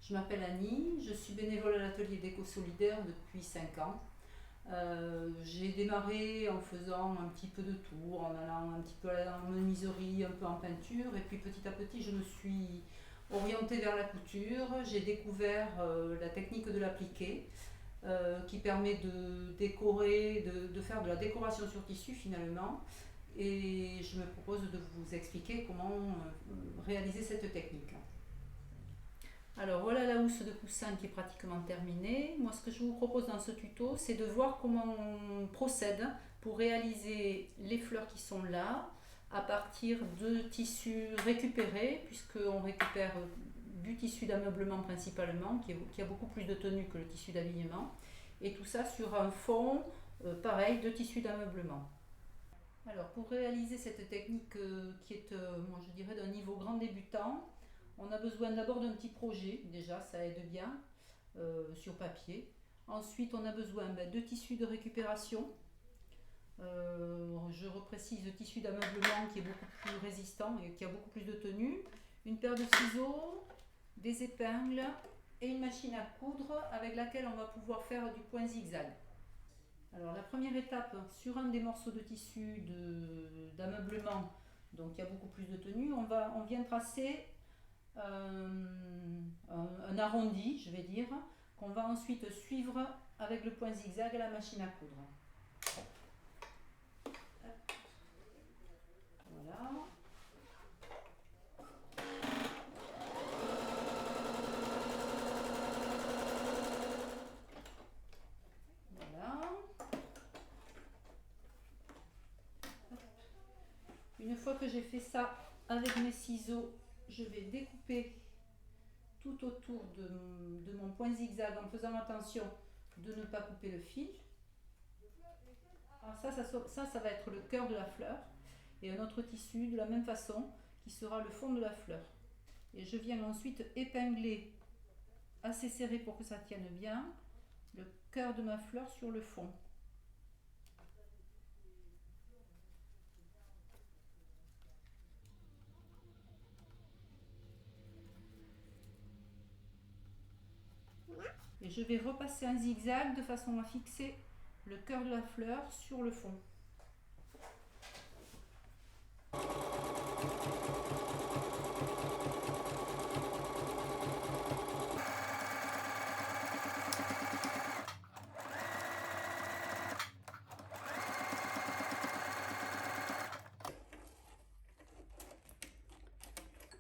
Je m'appelle Annie, je suis bénévole à l'atelier d'éco solidaire depuis 5 ans. J'ai démarré en faisant un petit peu de tout, en allant un petit peu en menuiserie, un peu en peinture, et puis petit à petit je me suis orientée vers la couture. J'ai découvert la technique de l'appliqué, qui permet de décorer, de faire de la décoration sur tissu finalement. Et je me propose de vous expliquer comment réaliser cette technique. Alors voilà la housse de coussin qui est pratiquement terminée. Moi ce que je vous propose dans ce tuto, c'est de voir comment on procède pour réaliser les fleurs qui sont là à partir de tissus récupérés, puisqu'on récupère du tissu d'ameublement principalement, qui a beaucoup plus de tenue que le tissu d'alignement, et tout ça sur un fond pareil de tissu d'ameublement. Alors pour réaliser cette technique qui est, moi je dirais, d'un niveau grand débutant, on a besoin d'abord d'un petit projet, déjà ça aide bien, sur papier. Ensuite on a besoin de tissu de récupération, je reprécise le tissu d'ameublement qui est beaucoup plus résistant et qui a beaucoup plus de tenue, une paire de ciseaux, des épingles et une machine à coudre avec laquelle on va pouvoir faire du point zigzag. Alors la première étape, sur un des morceaux de tissu d'ameublement, donc il y a beaucoup plus de tenue, on vient tracer un arrondi, je vais dire, qu'on va ensuite suivre avec le point zigzag à la machine à coudre. Voilà. Voilà. Une fois que j'ai fait ça avec mes ciseaux, je vais découper tout autour de mon point zigzag en faisant attention de ne pas couper le fil. Alors ça va être le cœur de la fleur, et un autre tissu de la même façon qui sera le fond de la fleur. Et je viens ensuite épingler assez serré pour que ça tienne bien le cœur de ma fleur sur le fond. Et je vais repasser un zigzag de façon à fixer le cœur de la fleur sur le fond.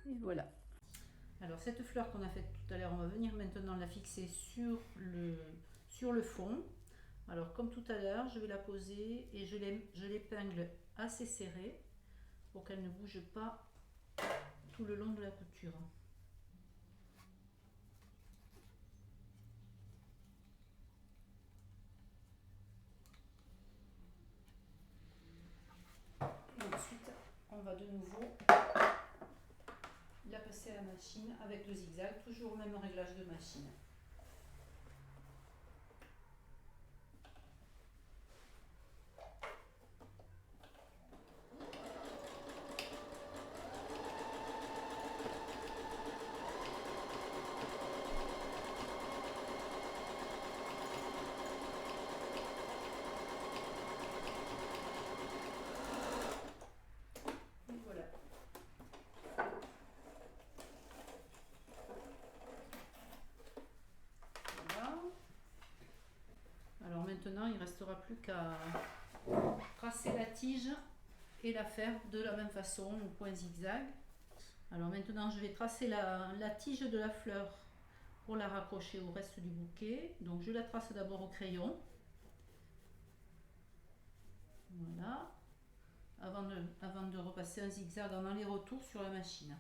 Et voilà. Alors cette fleur qu'on a faite tout à l'heure, on va venir maintenant la fixer sur le fond. Alors comme tout à l'heure, je vais la poser et je l'épingle assez serré pour qu'elle ne bouge pas tout le long de la couture. Et ensuite, on va de nouveau la passer à la machine avec le zigzag, toujours au même réglage de machine. Et voilà. Alors maintenant, il ne restera plus qu'à tracer la tige et la faire de la même façon au point zigzag. Alors maintenant, je vais tracer la tige de la fleur pour la raccrocher au reste du bouquet. Donc je la trace d'abord au crayon. Voilà. Avant de repasser un zigzag en aller-retour sur la machine.